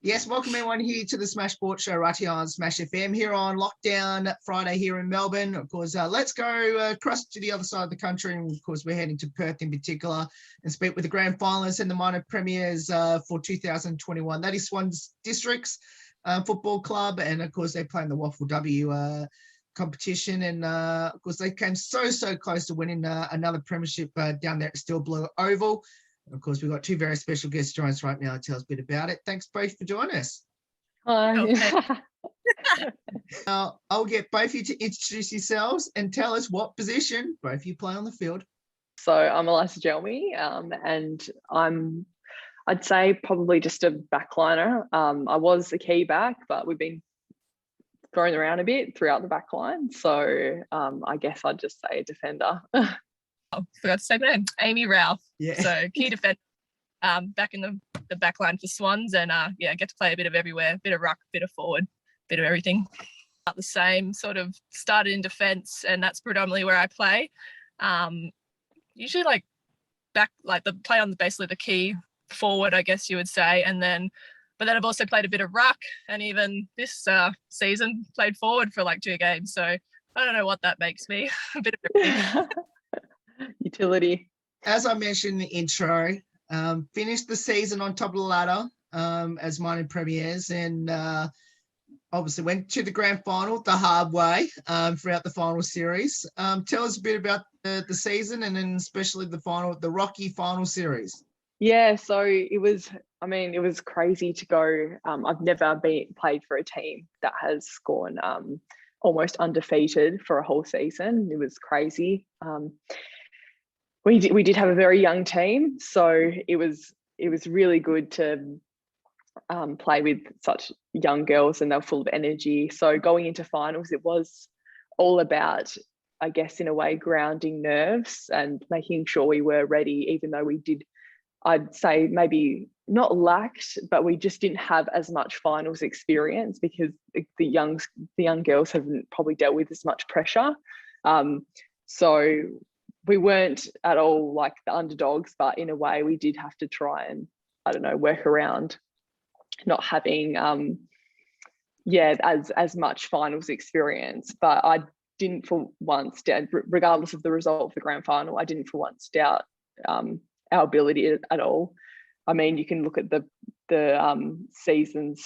Yes, welcome everyone here to the Smash Sports Show right here on Smash FM here on lockdown Friday here in Melbourne. Of course, let's go across to the other side of the country. And of course, we're heading to Perth in particular and speak with the grand finalists and the minor premiers for 2021. That is Swans Districts Football Club. And of course, they play in the WAFLW competition. And of course, they came so close to winning another premiership down there at Steel Blue Oval. Of course, we've got two very special guests joining us right now to tell us a bit about it. Thanks both for joining us. Hi. I'll get both of you to introduce yourselves and tell us what position both of you play on the field. So I'm Elisa Jelmy, and I'd say probably just a backliner. I was a key back, but we've been thrown around a bit throughout the backline. So I guess I'd just say a defender. I forgot to say my name, Amy Ralph. Yeah. So key defender, back in the back line for Swans, and get to play a bit of everywhere, bit of ruck, bit of forward, bit of everything. About the same, sort of started in defence, and that's predominantly where I play. Usually play on basically the key forward, I guess you would say, but then I've also played a bit of ruck, and even this season played forward for like 2 games. So I don't know what that makes me. A bit of everything. Utility. As I mentioned in the intro, finished the season on top of the ladder as minor premiers, and obviously went to the grand final the hard way throughout the final series. Tell us a bit about the season, and then especially the rocky final series. Yeah, so it was crazy to go. I've never played for a team that has gone almost undefeated for a whole season. It was crazy. We did have a very young team, so it was really good to play with such young girls, and they were full of energy. So going into finals, it was all about, I guess, in a way, grounding nerves and making sure we were ready, even though we did, I'd say maybe not lacked, but we just didn't have as much finals experience because the young girls haven't probably dealt with as much pressure. So we weren't at all like the underdogs, but in a way we did have to try and, I don't know, work around not having as much finals experience. But I didn't for once doubt, regardless of the result of the grand final, I didn't for once doubt our ability at all. I mean, you can look at the season's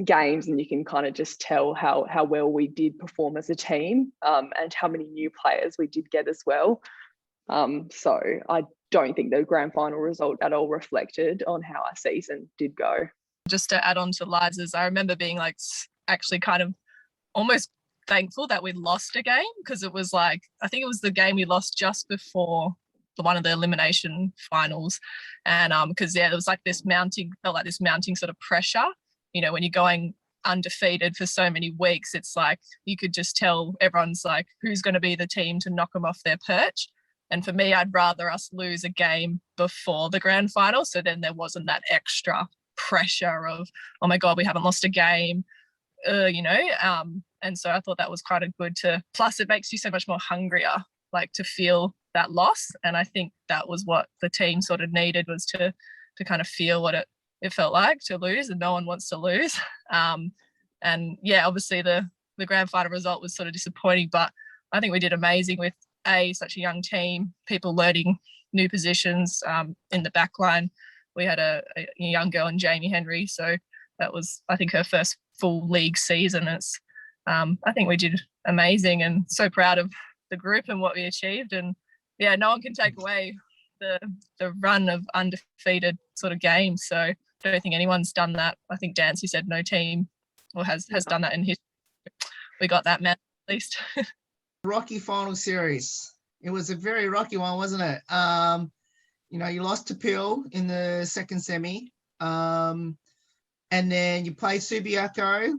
games, and you can kind of just tell how well we did perform as a team, and how many new players we did get as well. So I don't think the grand final result at all reflected on how our season did go. Just to add on to Liza's, I remember being like actually kind of almost thankful that we lost a game, because it was like, I think it was the game we lost just before one of the elimination finals, and because there was like this mounting sort of pressure. You know, when you're going undefeated for so many weeks, it's like you could just tell everyone's like, who's going to be the team to knock them off their perch. And for me, I'd rather us lose a game before the grand final, so then there wasn't that extra pressure of, oh my God, we haven't lost a game, and so I thought that was quite a good plus it makes you so much more hungrier, like to feel that loss. And I think that was what the team sort of needed, was to kind of feel what it felt like to lose, and no one wants to lose. And yeah, obviously the grand final result was sort of disappointing, but I think we did amazing with such a young team, people learning new positions in the back line. We had a young girl in Jamie Henry, so that was, I think, her first full league season. I think we did amazing, and so proud of the group and what we achieved. And yeah, no one can take away the run of undefeated sort of games. So I don't think anyone's done that. I think Dancy said no team or has done that in history. We got that, man, at least. Rocky final series. It was a very rocky one, wasn't it? You lost to Peel in the second semi, and then you played Subiaco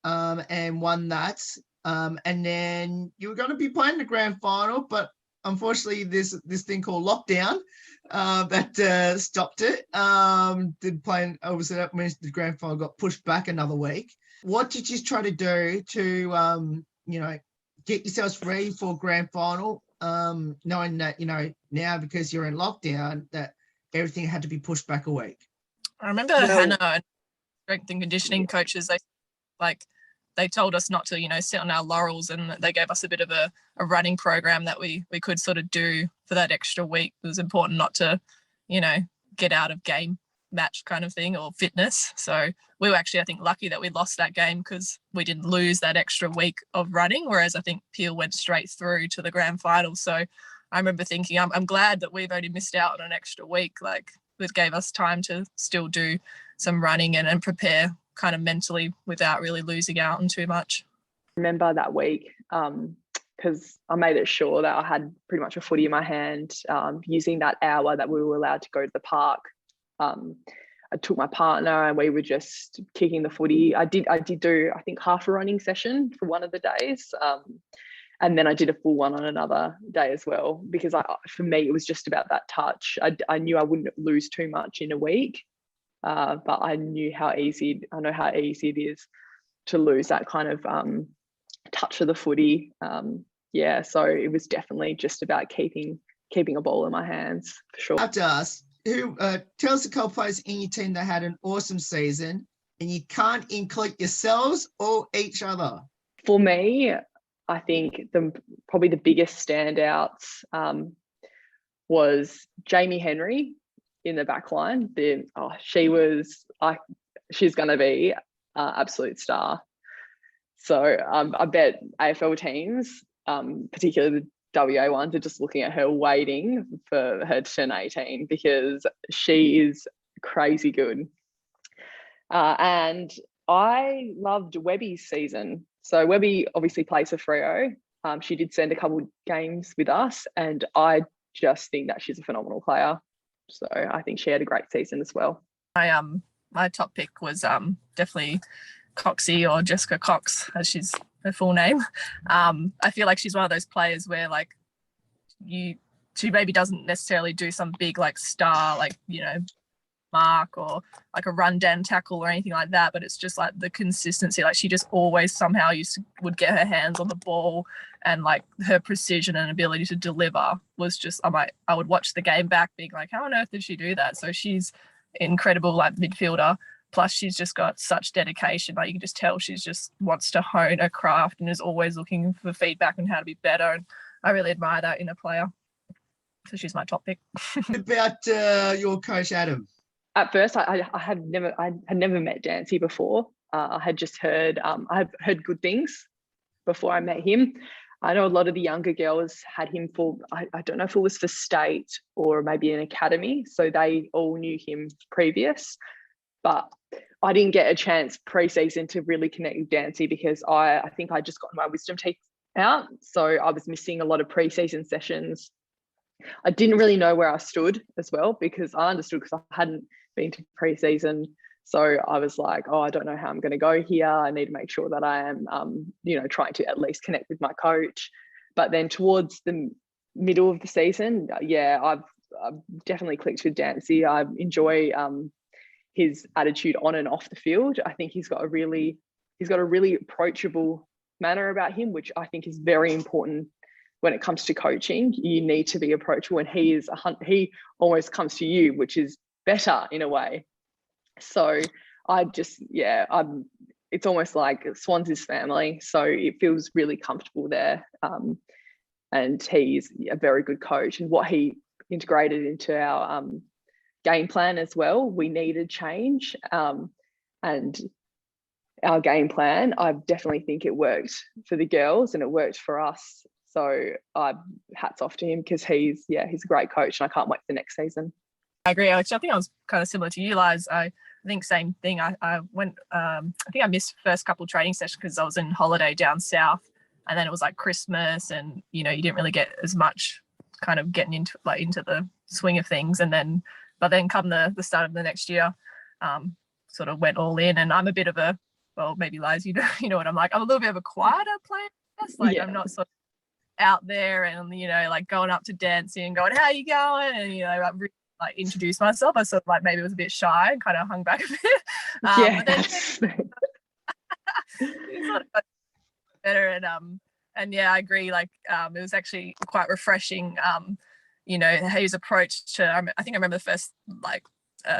and won that. And then you were going to be playing the grand final, but unfortunately this thing called lockdown that stopped it. Obviously that means the grand final got pushed back another week. What did you try to do to get yourselves ready for grand final, knowing that now because you're in lockdown that everything had to be pushed back a week? I remember Well- Hannah and strength and conditioning coaches, they told us not to, sit on our laurels, and they gave us a bit of a running program that we could sort of do for that extra week. It was important not to, get out of game match kind of thing or fitness. So we were actually, I think, lucky that we lost that game because we didn't lose that extra week of running, whereas I think Peel went straight through to the grand final. So I remember thinking, I'm glad that we've only missed out on an extra week. Like, it gave us time to still do some running and prepare kind of mentally without really losing out on too much. Remember that week, because I made it sure that I had pretty much a footy in my hand, using that hour that we were allowed to go to the park. I took my partner and we were just kicking the footy. I did do, I think, half a running session for one of the days. And then I did a full one on another day as well, because for me, it was just about that touch. I knew I wouldn't lose too much in a week, but I know how easy it is to lose that kind of touch of the footy. So it was definitely just about keeping a ball in my hands, for sure. I have to ask, tell us a couple players in your team that had an awesome season, and you can't include yourselves or each other. For me, I think probably the biggest standouts was Jamie Henry in the back line. She's going to be an absolute star. So I bet AFL teams, particularly the WA ones, are just looking at her waiting for her to turn 18, because she is crazy good. And I loved Webby's season. So Webby obviously plays for Freo. She did spend a couple of games with us, and I just think that she's a phenomenal player. So I think she had a great season as well. My top pick was definitely Coxie, or Jessica Cox, as she's her full name. I feel like she's one of those players where she maybe doesn't necessarily do some big star mark or like a rundown tackle or anything like that, but it's just like the consistency. Like, she just always somehow would get her hands on the ball, and her precision and ability to deliver was just, I would watch the game back being like, how on earth did she do that? So she's incredible midfielder. Plus, she's just got such dedication. You can just tell she's just wants to hone her craft and is always looking for feedback on how to be better. And I really admire that in a player. So she's my top pick. What about your coach, Adam? At first, I had never met Dancy before. I had just heard, I had heard good things before I met him. I know a lot of the younger girls had him for, I don't know if it was for state or maybe an academy. So they all knew him previous. But I didn't get a chance pre-season to really connect with Dancy, because I think I just got my wisdom teeth out. So I was missing a lot of pre-season sessions. I didn't really know where I stood as well, because I understood because I hadn't been to pre-season. So I was like, I don't know how I'm going to go here. I need to make sure that I am, trying to at least connect with my coach. But then towards the middle of the season, I've definitely clicked with Dancy. I enjoy his attitude on and off the field. I think he's got a really approachable manner about him, which I think is very important when it comes to coaching. You need to be approachable, and he almost comes to you, which is better in a way. So it's almost like Swans is family. So it feels really comfortable there. And he's a very good coach, and what he integrated into our game plan as well, we needed change. And our game plan, I definitely think it worked for the girls and it worked for us. So hats off to him, because he's a great coach, and I can't wait for next season. I agree, Alex. I think I was kind of similar to you, Liz. I think same thing. I went, I think I missed first couple of training sessions because I was in holiday down south, and then it was like Christmas, and you didn't really get as much kind of getting into the swing of things. But then come the start of the next year, sort of went all in. And I'm a bit of a, well, maybe Liz, you know what I'm like. I'm a little bit of a quieter player. I'm not sort of out there and going up to dancing and going, how you going? And I really introduce myself. I sort of maybe was a bit shy and kind of hung back a bit. But then it sort of got better. And I agree. It was actually quite refreshing. His approach to, I think I remember the first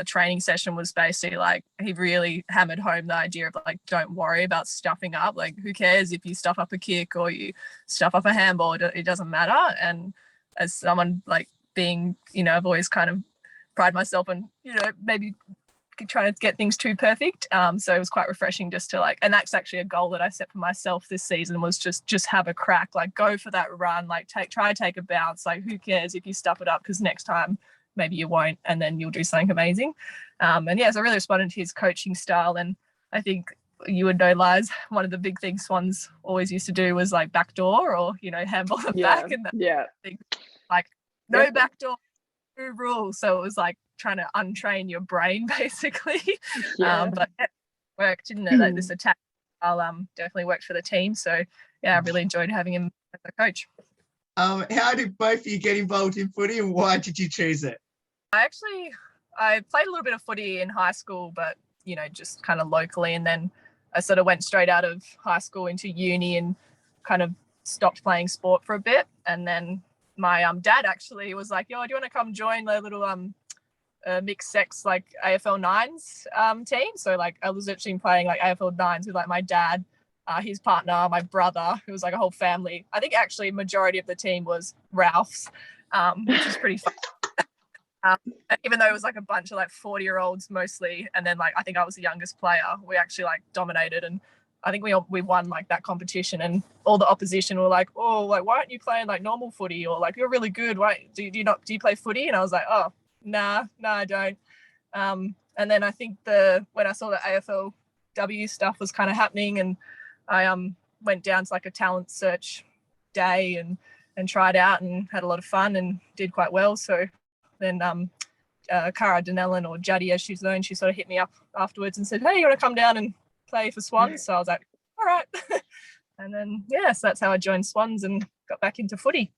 training session was basically like, he really hammered home the idea of like, don't worry about stuffing up. Like, who cares if you stuff up a kick or you stuff up a handball? It doesn't matter. And as someone like being, you know, I've always kind of pride myself on, you know, maybe trying to get things too perfect. So it was quite refreshing just to like, and that's actually a goal that I set for myself this season, was just have a crack, like go for that run, like try to take a bounce. Like, who cares if you stuff it up, because next time maybe you won't, and then you'll do something amazing. And yeah, so I really responded to his coaching style. And I think you would know, Liz, one of the big things Swans always used to do was like backdoor, or, you know, handball them back. And like, no backdoor, no rule. So it was like trying to untrain your brain basically. But it worked, didn't it? Like, this attack definitely worked for the team. So yeah, I really enjoyed having him as a coach. How did both of you get involved in footy, and why did you choose it? I played a little bit of footy in high school, but, you know, just kind of locally. And then I sort of went straight out of high school into uni and kind of stopped playing sport for a bit. And then my dad actually was like, yo, do you want to come join the little mixed sex like AFL nines team? So like I was actually playing like AFL nines with like my dad, his partner, my brother. It was like a whole family. I think actually majority of the team was Ralph's, which is pretty fun. Even though it was like a bunch of like 40-year-olds mostly, and then like I think I was the youngest player, we actually like dominated, and I think we won like that competition. And all the opposition were like, oh, like why aren't you playing like normal footy, or like you're really good, why do you play footy? And I was like, oh, nah, I don't. And then I think when I saw the AFLW stuff was kind of happening, and I went down to like a talent search day and tried out and had a lot of fun and did quite well. So then Cara Denellen, or Jaddy as she's known, she sort of hit me up afterwards and said, hey, you want to come down and play for Swans? So I was like, all right. And then so that's how I joined Swans and got back into footy.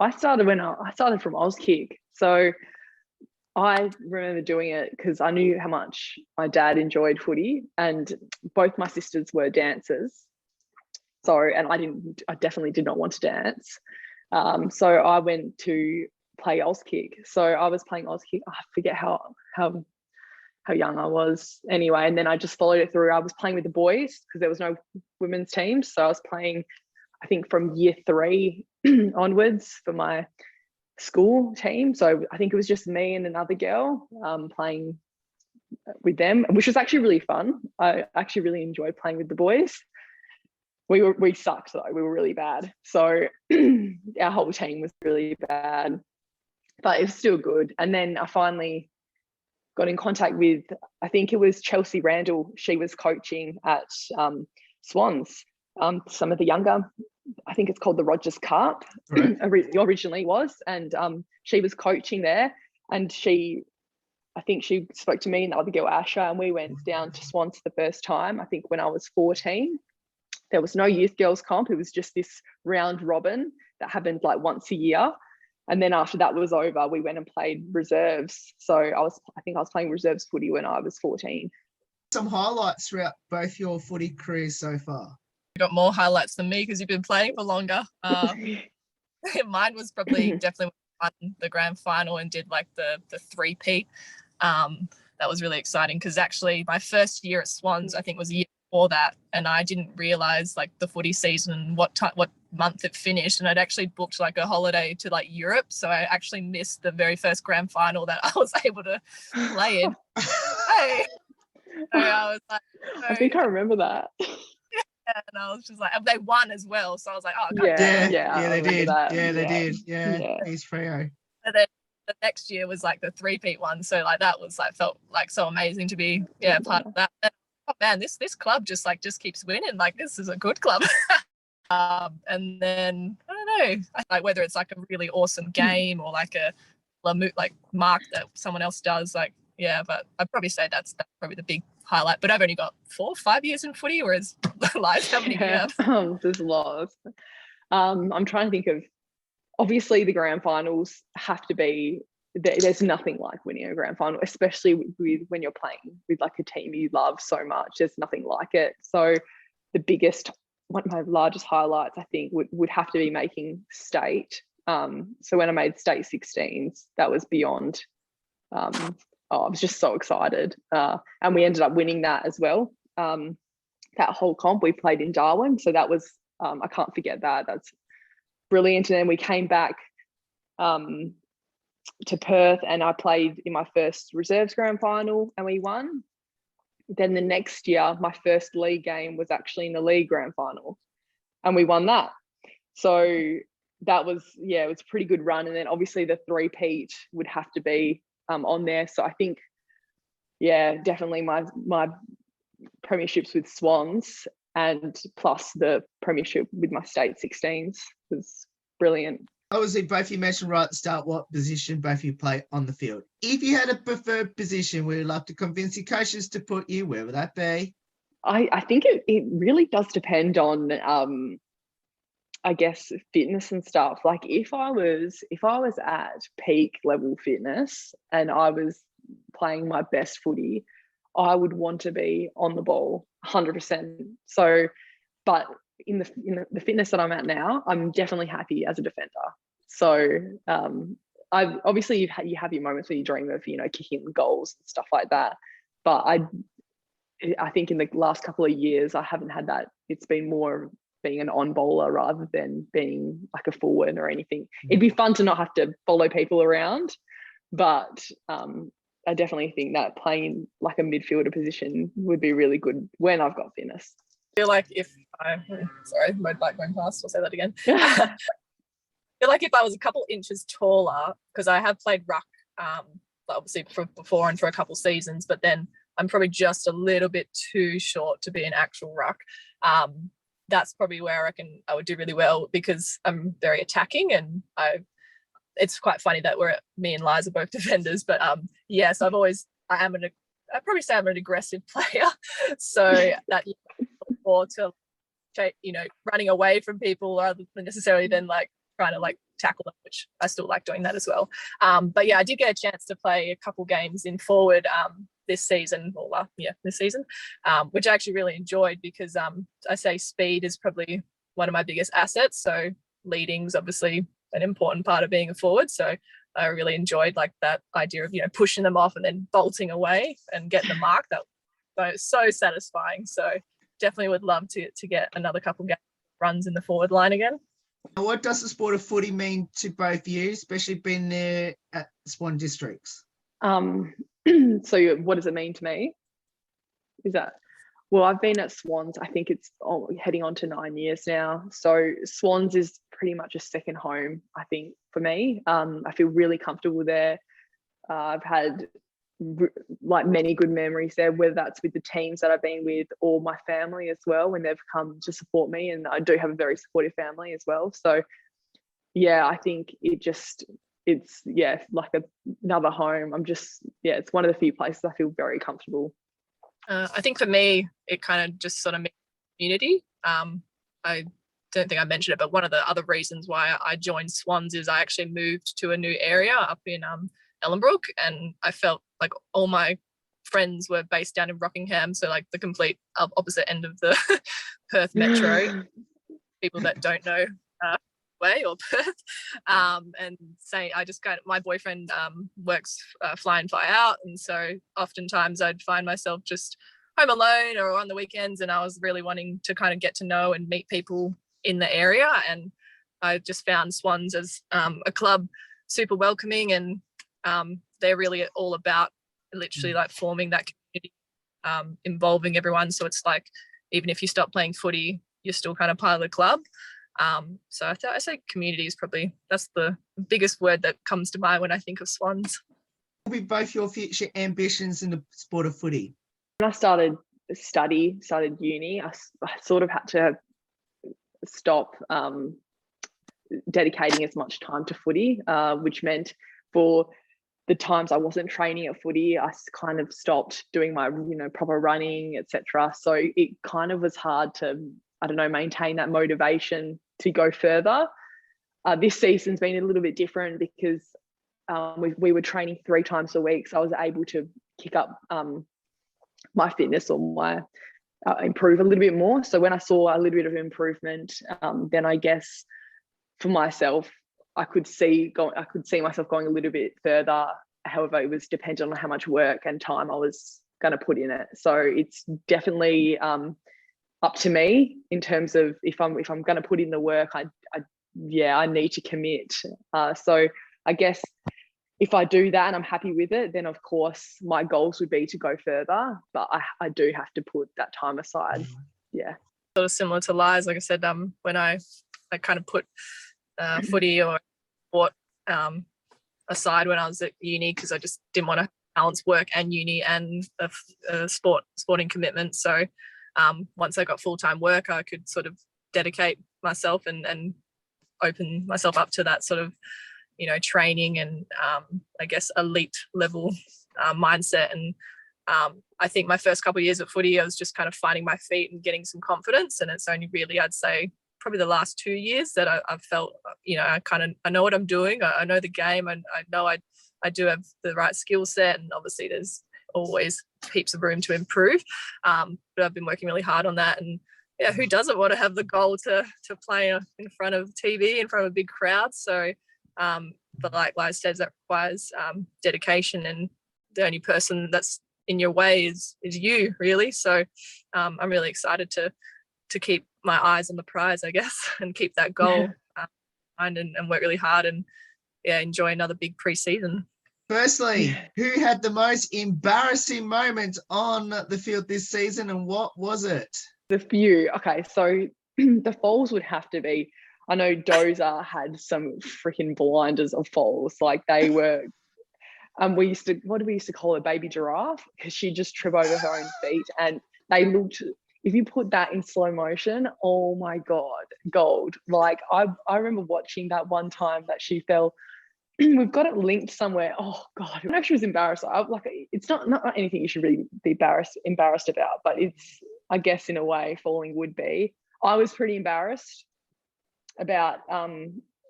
I started from Auskick. So I remember doing it because I knew how much my dad enjoyed footy, and both my sisters were dancers. So, and I definitely did not want to dance. So I went to play Auskick. So I was playing Auskick. I forget how young I was anyway. And then I just followed it through. I was playing with the boys because there was no women's team. So I was playing, I think from year 3 onwards for my school team. So I think it was just me and another girl playing with them, which was actually really fun. I actually really enjoyed playing with the boys. We sucked though. We were really bad. So our whole team was really bad, but it was still good. And then I finally got in contact with, I think it was Chelsea Randall. She was coaching at Swans. Some of the younger, I think it's called the Rogers Cup, right. Originally was. And she was coaching there. And I think she spoke to me and the other girl, Asha, and we went down to Swans the first time, I think when I was 14. There was no youth girls comp. It was just this round robin that happened like once a year. And then after that was over, we went and played reserves. So I think I was playing reserves footy when I was 14. Some highlights throughout both your footy careers so far. You got more highlights than me because you've been playing for longer. Mine was probably definitely won the grand final and did like the three-peat. That was really exciting because actually my first year at Swans, I think, was a year before that, and I didn't realize like the footy season, what month it finished, and I'd actually booked like a holiday to like Europe, so I actually missed the very first grand final that I was able to play in. Hey, so I was like, I think I remember that. And I was just like, they won as well, so I was like, oh, they did. Yeah, they did. Yeah, he's Freo. And then the next year was like the three-peat one, so like that was like felt like so amazing to be part of that. And, oh man, this club just keeps winning. Like this is a good club. And then I don't know, like whether it's like a really awesome game or like a like mark that someone else does, like but I'd probably say that's probably the big highlight. But I've only got 4 or 5 years in footy, whereas Liz, how many do you have? There's lots. I'm trying to think of, obviously the grand finals have to be, there's nothing like winning a grand final, especially with when you're playing with like a team you love so much. There's nothing like it. So one of my largest highlights, I think, would have to be making state. So when I made state 16s, that was beyond. I was just so excited. And we ended up winning that as well. That whole comp, we played in Darwin. So that was, I can't forget that. That's brilliant. And then we came back to Perth, and I played in my first reserves grand final and we won. Then the next year, my first league game was actually in the league grand final and we won that. So that was, it was a pretty good run. And then obviously the three-peat would have to be on there. So I think, definitely my premierships with Swans and plus the premiership with my state 16s was brilliant. Obviously, both you mentioned right at the start what position both you play on the field. If you had a preferred position, would you like to convince your coaches to put you, where would that be? I think it really does depend on, I guess, fitness and stuff. Like if I was at peak level fitness and I was playing my best footy, I would want to be on the ball 100%. So, but in the fitness that I'm at now, I'm definitely happy as a defender. So I obviously you have your moments where you dream of, kicking goals and stuff like that. But I think in the last couple of years, I haven't had that. It's been more being an on bowler rather than being like a forward or anything. It'd be fun to not have to follow people around, but I definitely think that playing like a midfielder position would be really good when I've got fitness. I feel like sorry, my bike going past, I'll say that again. I feel like if I was a couple inches taller, because I have played ruck, obviously before and for a couple seasons, but then I'm probably just a little bit too short to be an actual ruck. That's probably where I reckon I would do really well because I'm very attacking, and it's quite funny that me and Liz are both defenders, but yes, I'd probably say I'm an aggressive player, so that or to running away from people rather than necessarily than like trying to like tackle them, which I still like doing that as well. But yeah, I did get a chance to play a couple games in forward this season, which I actually really enjoyed because I say speed is probably one of my biggest assets. So leading's obviously an important part of being a forward. So I really enjoyed like that idea of, pushing them off and then bolting away and getting the mark. That was so satisfying. So definitely would love to get another couple runs in the forward line again. What does the sport of footy mean to both you, especially being there at Swan Districts? So what does it mean to me? Well, I've been at Swans, I think it's heading on to 9 years now. So Swans is pretty much a second home, I think, for me. I feel really comfortable there. I've had like many good memories there, whether that's with the teams that I've been with or my family as well when they've come to support me, and I do have a very supportive family as well. So I think it's like another home. It's one of the few places I feel very comfortable. I think for me it kind of just sort of means community. I don't think I mentioned it, but one of the other reasons why I joined Swans is I actually moved to a new area up in Ellenbrook, and I felt like all my friends were based down in Rockingham, so like the complete opposite end of the Perth metro. People that don't know way or Perth, and say I just my boyfriend works fly in fly out, and so oftentimes I'd find myself just home alone or on the weekends, and I was really wanting to kind of get to know and meet people in the area, and I just found Swans as a club super welcoming, and they're really all about literally like forming that community, involving everyone. So it's like even if you stop playing footy, you're still kind of part of the club. So I say community is probably, that's the biggest word that comes to mind when I think of Swans. What will be both your future ambitions in the sport of footy? When I started uni, I sort of had to stop dedicating as much time to footy, which meant for the times I wasn't training at footy, I kind of stopped doing my proper running, etc. So it kind of was hard to, maintain that motivation to go further. This season's been a little bit different because we were training 3 times a week, so I was able to kick up my fitness or my improve a little bit more. So when I saw a little bit of improvement, then I guess for myself, I could see myself going a little bit further However, it was dependent on how much work and time I was going to put in it. So it's definitely up to me in terms of if I'm going to put in the work, I need to commit. So I guess if I do that and I'm happy with it, then of course my goals would be to go further, but I do have to put that time aside. Yeah. Sort of similar to Lies, like I said, when I kind of put footy or sport aside when I was at uni, because I just didn't want to balance work and uni and a sporting commitment. So once I got full-time work, I could sort of dedicate myself and open myself up to that sort of, training and I guess elite level mindset. And I think my first couple of years at footy, I was just kind of finding my feet and getting some confidence. And it's only really, I'd say, probably the last 2 years that I've felt, I know what I'm doing. I know the game, and I know I do have the right skill set. And obviously there's always heaps of room to improve. But I've been working really hard on that. And yeah, who doesn't want to have the goal to play in front of TV, in front of a big crowd? So, but like Liza says, that requires dedication, and the only person that's in your way is you, really. So I'm really excited to keep my eyes on the prize, I guess, and keep that goal and work really hard and enjoy another big pre-season. Firstly, who had the most embarrassing moment on the field this season, and what was it? The few. Okay, so the falls would have to be, I know Dozer had some freaking blinders of falls. Like they were, what do we used to call her, baby giraffe? Because she just tripped over her own feet, and they looked, if you put that in slow motion, oh my God, gold. Like I remember watching that one time that she fell. We've got it linked somewhere. Oh God, I know she was embarrassed. It's not anything you should really be embarrassed about, but it's, I guess in a way, falling would be. I was pretty embarrassed about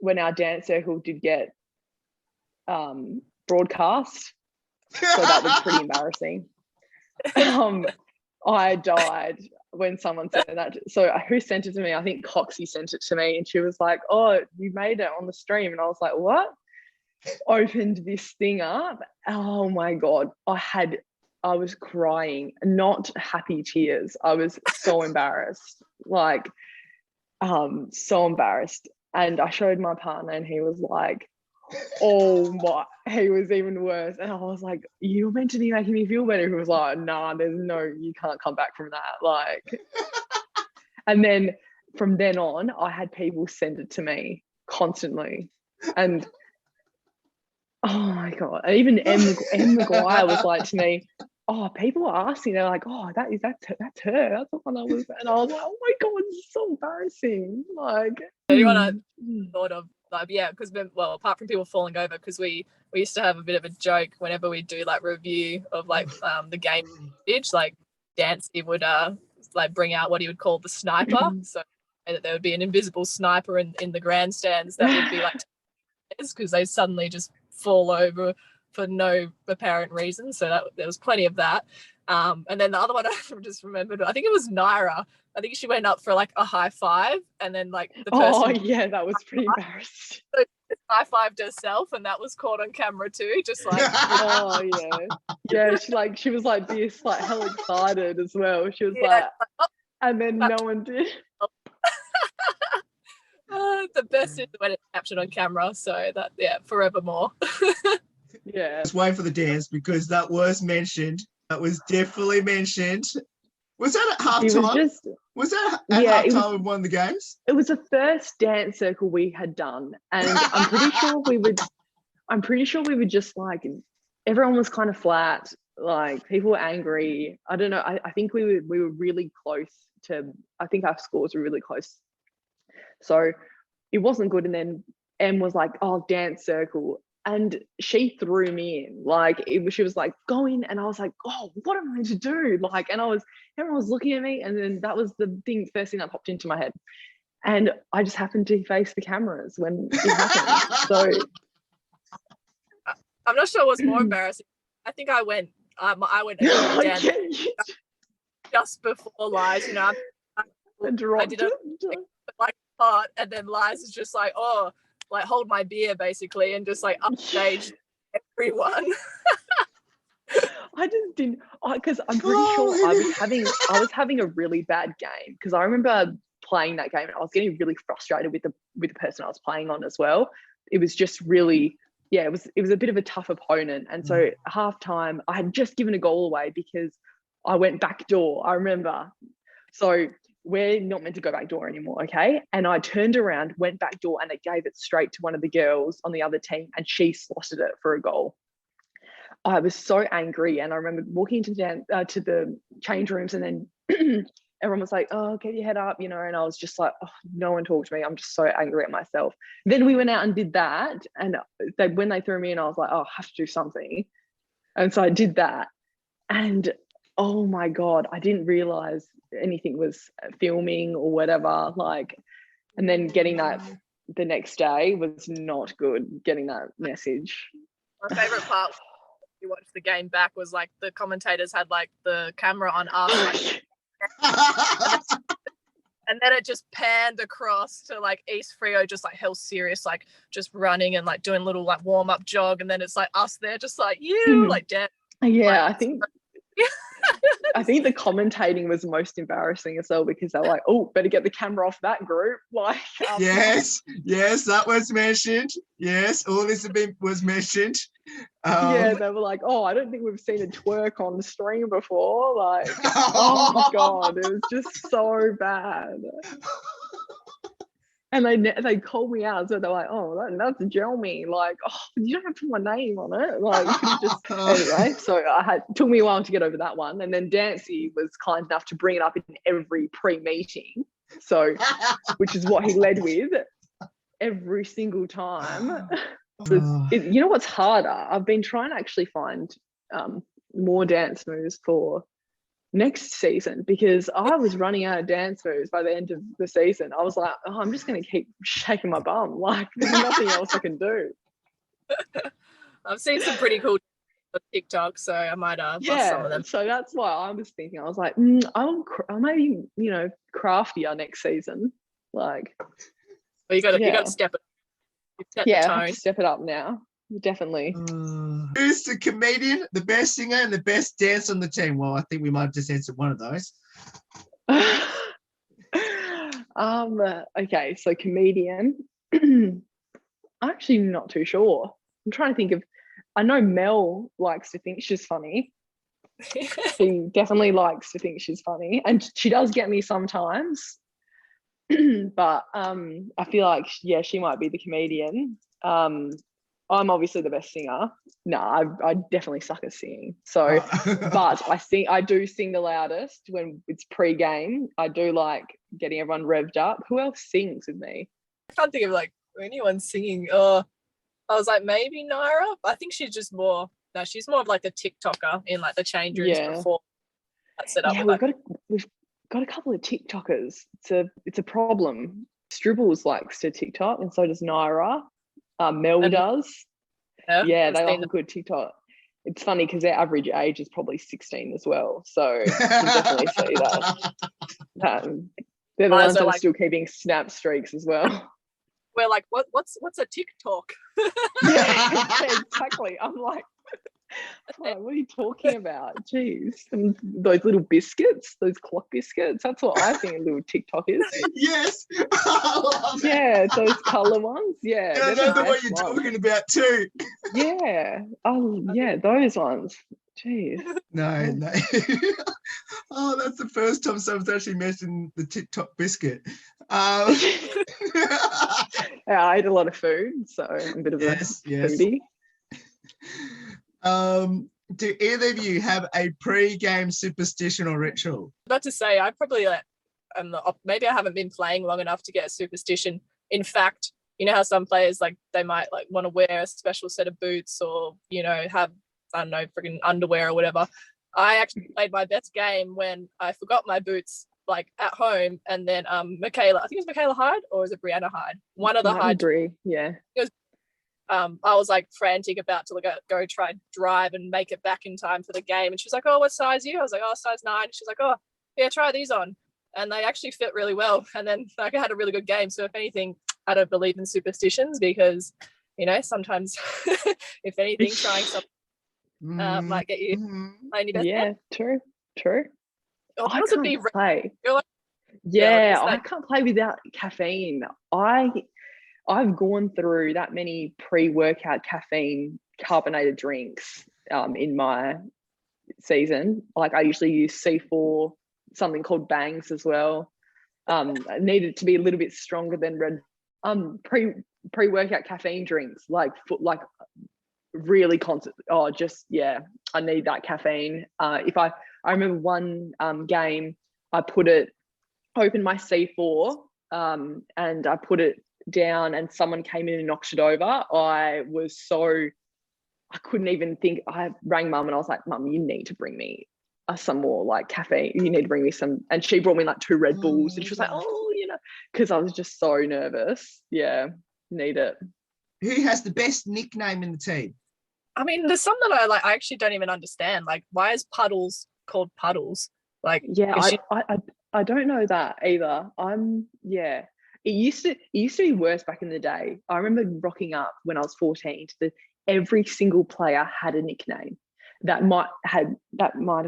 when our dance circle did get broadcast. So that was pretty embarrassing. I died when someone said that. So who sent it to me? I think Coxie sent it to me, and she was like, "Oh, you made it on the stream." And I was like, "What?" Opened this thing up. Oh my God. I was crying, not happy tears. I was so embarrassed, like, so embarrassed. And I showed my partner, and he was like, oh my, he was even worse. And I was like, you were meant to be making me feel better. He was like, nah, you can't come back from that. Like, and then from then on, I had people send it to me constantly. And oh my God. And even M McGuire was like to me, oh, people are asking, they're like, oh, that's her. That's the one I was. And I was like, oh my God, this is so embarrassing. Like, anyone I thought of, like, because apart from people falling over, because we used to have a bit of a joke whenever we do like review of like the game footage, like Dancy would like bring out what he would call the sniper. So that there would be an invisible sniper in the grandstands that would be like, because they suddenly just fall over for no apparent reason. So there was plenty of that. And then the other one I just remembered, I think it was Naira. I think she went up for like a high five, and then like the person. Oh yeah, that was pretty embarrassing. So high fived herself, and that was caught on camera too. Just like, oh yeah, she was like this, like hell excited as well. She was like, oh, and then no one did. The best is when it's captured on camera. So that forevermore. Yeah. Let's wait for the dance, because that was mentioned. That was definitely mentioned. Was that at halftime? Was that at halftime of one of the games? It was the first dance circle we had done, and I'm pretty sure we were just like, everyone was kind of flat, like people were angry. I don't know. I think we were really close to. I think our scores were really close, so it wasn't good. And then Em was like, "Oh, dance circle." And she threw me in, like she was like, go in. And I was like, oh, what am I to do? Like, and everyone was looking at me. And then that was the first thing that popped into my head. And I just happened to face the cameras when it happened. So I'm not sure what's more embarrassing. I think I went down just before Lies, I did a like part, and then Lies is just like, oh, like hold my beer basically, and just like upstage everyone. I just didn't, because I'm pretty sure I was having a really bad game, because I remember playing that game and I was getting really frustrated with the person I was playing on as well. It was just really, it was a bit of a tough opponent. And so halftime, I had just given a goal away because I went back door. I remember. So we're not meant to go back door anymore, okay? And I turned around, went back door, and it gave it straight to one of the girls on the other team, and she slotted it for a goal. I was so angry, and I remember walking into the change rooms, and then everyone was like, "Oh, get your head up," you know, and I was just like, "Oh, no one talked to me. I'm just so angry at myself." Then we went out and did that, and when they threw me in, I was like, "Oh, I have to do something," and so I did that, and oh my God, I didn't realize anything was filming or whatever, like, and then getting that the next day was not good, getting that message. My favorite part, you watched the game back, was like the commentators had like the camera on us, like, and then it just panned across to like East Frio, just like hell serious, like just running and like doing little like warm up jog, and then it's like us there, just like like dead. Yeah, like, I think I think the commentating was most embarrassing as well, because they're like, "Oh, better get the camera off that group." Like, yes, that was mentioned. Yes, all this was mentioned. Yeah, they were like, "Oh, I don't think we've seen a twerk on the stream before." Like, oh my God, it was just so bad. And they called me out, so they're like, "Oh, that's Jelmy." Like, "Oh, you don't have to put my name on it." Like, you could just anyway. So took me a while to get over that one, and then Dancy was kind enough to bring it up in every pre-meeting, so which is what he led with every single time. You know what's harder? I've been trying to actually find more dance moves for next season, because I was running out of dance moves by the end of the season. I was like, "Oh, I'm just going to keep shaking my bum. Like, there's nothing else I can do." I've seen some pretty cool on TikTok, so I might bust some of them. So that's why I was thinking. I was like, I'll maybe, you know, craftier next season. Like, but you got to step it. I have to step it up now. Definitely. Who's the comedian, the best singer, and the best dancer on the team? Well, I think we might have just answered one of those. Okay, so comedian. I'm actually not too sure. I'm trying to think of. I know Mel likes to think she's funny. She definitely likes to think she's funny, and she does get me sometimes. But I feel like she might be the comedian. I'm obviously the best singer. No, I definitely suck at singing. So, but I do sing the loudest when it's pre-game. I do like getting everyone revved up. Who else sings with me? I can't think of like anyone singing. I was like, maybe Naira. I think she's just more. No, she's more of like the TikToker in like the change rooms before that set up. Yeah, we've got a couple of TikTokers. It's a problem. Stribbles likes to TikTok, and so does Naira. Mel does. Yeah, they like a good TikTok. It's funny because their average age is probably 16 as well. So you can definitely see that. They're the ones that are still keeping snap streaks as well. We're like, what's a TikTok? Yeah, exactly. I'm like, what are you talking about? Jeez. And those little biscuits, those clock biscuits, that's what I think a little TikTok is. Yes. Yeah, those colour ones. Yeah. I know what you're talking about too. Yeah. Oh, yeah, those ones. Jeez. No. Oh, that's the first time someone's actually mentioned the TikTok biscuit. Yeah, I eat a lot of food, so I'm a bit of a foodie. Do either of you have a pre-game superstition or ritual? About to say, I probably maybe I haven't been playing long enough to get a superstition. In fact, you know how some players like they might like want to wear a special set of boots, or you know have, I don't know, freaking underwear or whatever. I actually played my best game when I forgot my boots like at home, and then Michaela, I think it was Michaela Hyde, or was it Brianna Hyde? One of the Hyde. Yeah. I was like frantic about to go try and drive and make it back in time for the game, and she's like, "Oh, what size are you?" I was like, "Oh, size 9." She's like, "Oh, yeah, try these on," and they actually fit really well. And then like, I had a really good game. So if anything, I don't believe in superstitions because you know, sometimes if anything, trying something might get you playing your best. Yeah, true. Or I possibly can't play. you're like, Yeah, it's I like- can't play without caffeine. I've gone through that many pre-workout caffeine carbonated drinks in my season. Like I usually use C4, something called Bangs as well. I needed to be a little bit stronger than pre-workout caffeine drinks, like really constant. Oh, just yeah, I need that caffeine. If I remember one game, I opened my C4 and I put it down, and someone came in and knocked it over. I couldn't even think. I rang mum and I was like, Mum, you need to bring me some more like caffeine. You need to bring me some. And she brought me like 2 Red Bulls, and she was like, oh, you know, because I was just so nervous. Yeah, need it. Who has the best nickname in the team? I mean, there's some that I actually don't even understand. Like, why is Puddles called Puddles? Like, yeah, I don't know that either. Yeah. It used to be worse back in the day. I remember rocking up when I was 14 every single player had a nickname that might have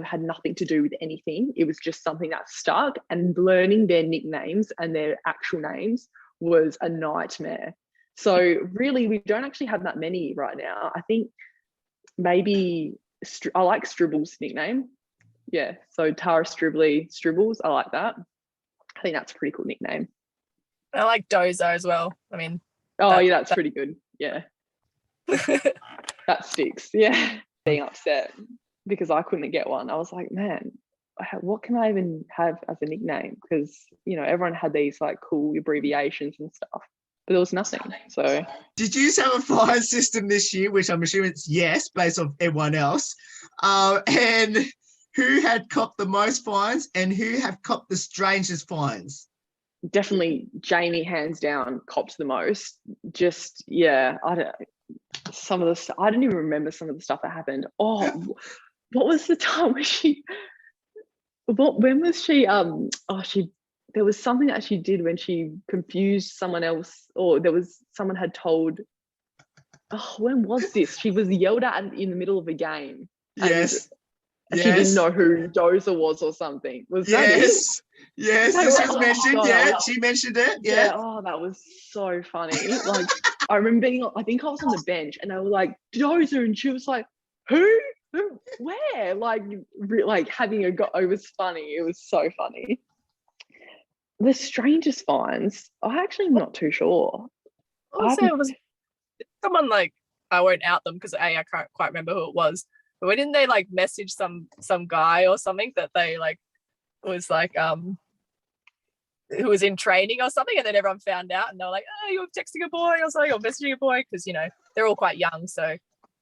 had nothing to do with anything. It was just something that stuck, and learning their nicknames and their actual names was a nightmare. So really, we don't actually have that many right now. I think maybe I like Stribble's nickname. Yeah, so Tara Stribbles, I like that. I think that's a pretty cool nickname. I like Dozer as well. I mean, yeah, that's pretty good. Yeah. That sticks. Yeah. Being upset because I couldn't get one. I was like, man, what can I even have as a nickname? Because, you know, everyone had these like cool abbreviations and stuff, but there was nothing. So did you have a fine system this year, which I'm assuming it's yes, based on everyone else? And who had copped the most fines and who have copped the strangest fines? Definitely Jamie, hands down, copped the most. Just, yeah, I don't even remember some of the stuff that happened. Oh, what was the time when was she, there was something that she did when she confused someone else, or someone had told, when was this? She was yelled at in the middle of a game. Yes. And she didn't know who Dozer was or something. Was that it? Yes, this was mentioned. Yeah, she mentioned it. Yeah. Oh, that was so funny. Like, I remember I think I was on the bench, and they were like, Dozer, and she was like, who? Where? Like having a go. It was funny. It was so funny. The strangest fines, I'm actually not too sure. Also, it was someone like, I won't out them because I can't quite remember who it was. But why didn't they like message some guy or something that they like was like who was in training or something, and then everyone found out and they were like, oh, you're texting a boy or something, or messaging a boy, because, you know, they're all quite young, so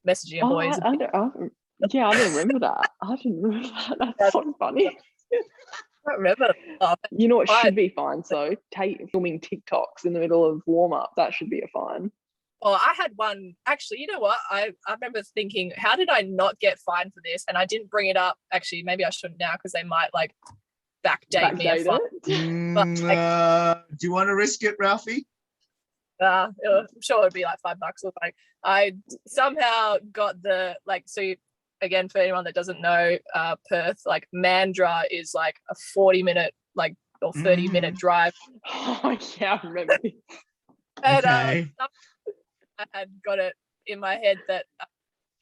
messaging a boy is I didn't remember that. I didn't remember that. That's so funny. I don't remember. You know what should be fine? So filming TikToks in the middle of warm up, that should be a fine. Oh, I had one. Actually, you know what? I remember thinking, how did I not get fined for this? And I didn't bring it up. Actually, maybe I shouldn't now, because they might like backdate me. Do you want to risk it, Ralphie? I'm sure it'd be like $5 or something. I somehow got the so again, for anyone that doesn't know, Perth, like Mandurah is like a 40-minute or 30-minute drive. Oh yeah, I remember. And okay. I had got it in my head that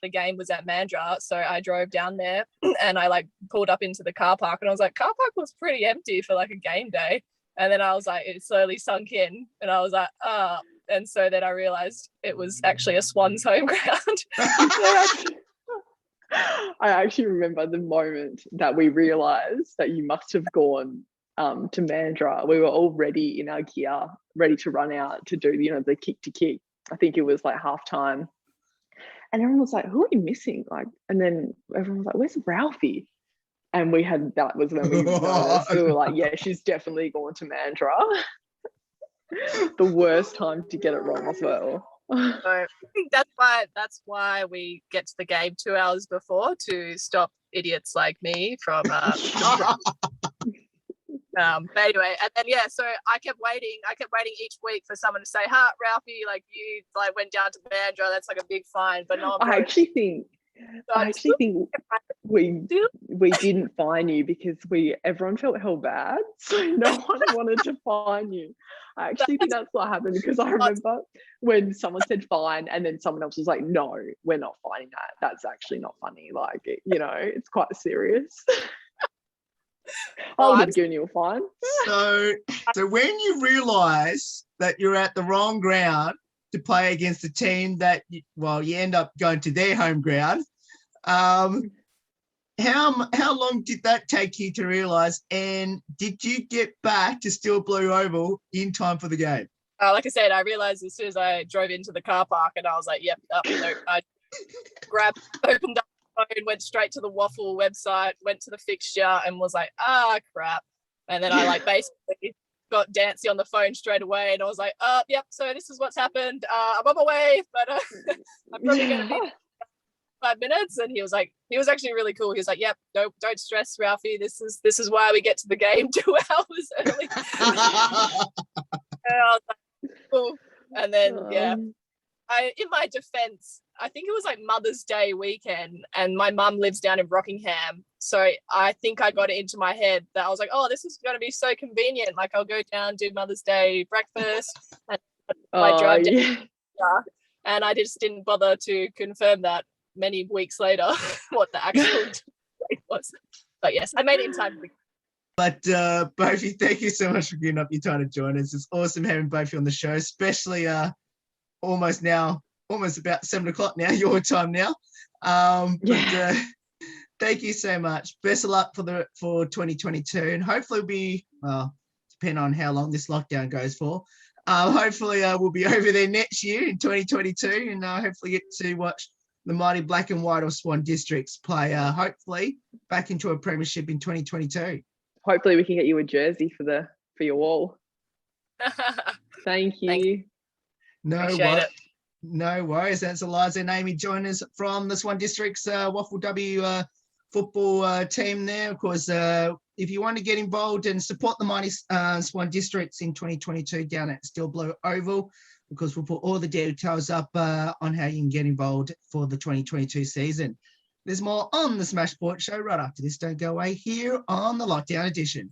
the game was at Mandurah, so I drove down there and I pulled up into the car park, and I was like, car park was pretty empty for like a game day. And then I was like, it slowly sunk in, and I was like, and so then I realized it was actually a Swans home ground. I actually remember the moment that we realized that you must have gone to Mandurah. We were all ready in our gear, ready to run out to do, the kick to kick. I think it was like half time. And everyone was like, who are you missing? And then everyone was like, where's Ralphie? And that was when we realized. We were like, yeah, she's definitely going to Mandurah. The worst time to get it wrong as well. So I think that's why we get to the game 2 hours before, to stop idiots like me from But anyway, and then so I kept waiting each week for someone to say, "Ha, Ralphie, like you like went down to Mandra, that's like a big fine." But no one. I actually think we didn't fine you because everyone felt hell bad, so no one wanted to fine you. I actually think that's what happened, because I remember when someone said fine and then someone else was like, "No, we're not fining that. That's actually not funny. Like, it's quite serious." I would have given you a fine. So when you realise that you're at the wrong ground to play against a team that, you end up going to their home ground, how long did that take you to realise? And did you get back to Steel Blue Oval in time for the game? Like I said, I realised as soon as I drove into the car park, and I was like, "Yep, no." I opened up. Went straight to the WAFL website, went to the fixture, and was like, crap. And then I like basically got Dancy on the phone straight away, and I was like, yep, so this is what's happened. I'm on my way, but I'm probably going to be 5 minutes. And he was actually really cool. He was like, "Yep, don't stress, Ralphie. This is why we get to the game 2 hours early." And I was like, cool. And then in my defense, I think it was like Mother's Day weekend, and my mum lives down in Rockingham. So I think I got it into my head that I was like, "Oh, this is going to be so convenient. Like, I'll go down, do Mother's Day breakfast, and I drive down." Yeah. And I just didn't bother to confirm that many weeks later what the actual date was. But yes, I made it in time. But both of you, thank you so much for giving up your time to join us. It's awesome having both of you on the show, especially almost about 7 o'clock now, your time now. But thank you so much. Best of luck for 2022, and hopefully depending on how long this lockdown goes for. Hopefully we'll be over there next year in 2022, and hopefully get to watch the mighty Black and White or Swan Districts play, hopefully back into a premiership in 2022. Hopefully we can get you a jersey for your wall. Thank you. No worries. That's Eliza and Amy joining us from the Swan Districts WAFLW football team there. Of course, if you want to get involved and support the mighty Swan Districts in 2022 down at Steel Blue Oval, because we'll put all the details up on how you can get involved for the 2022 season. There's more on the Smash Sport Show right after this. Don't go away here on the Lockdown Edition.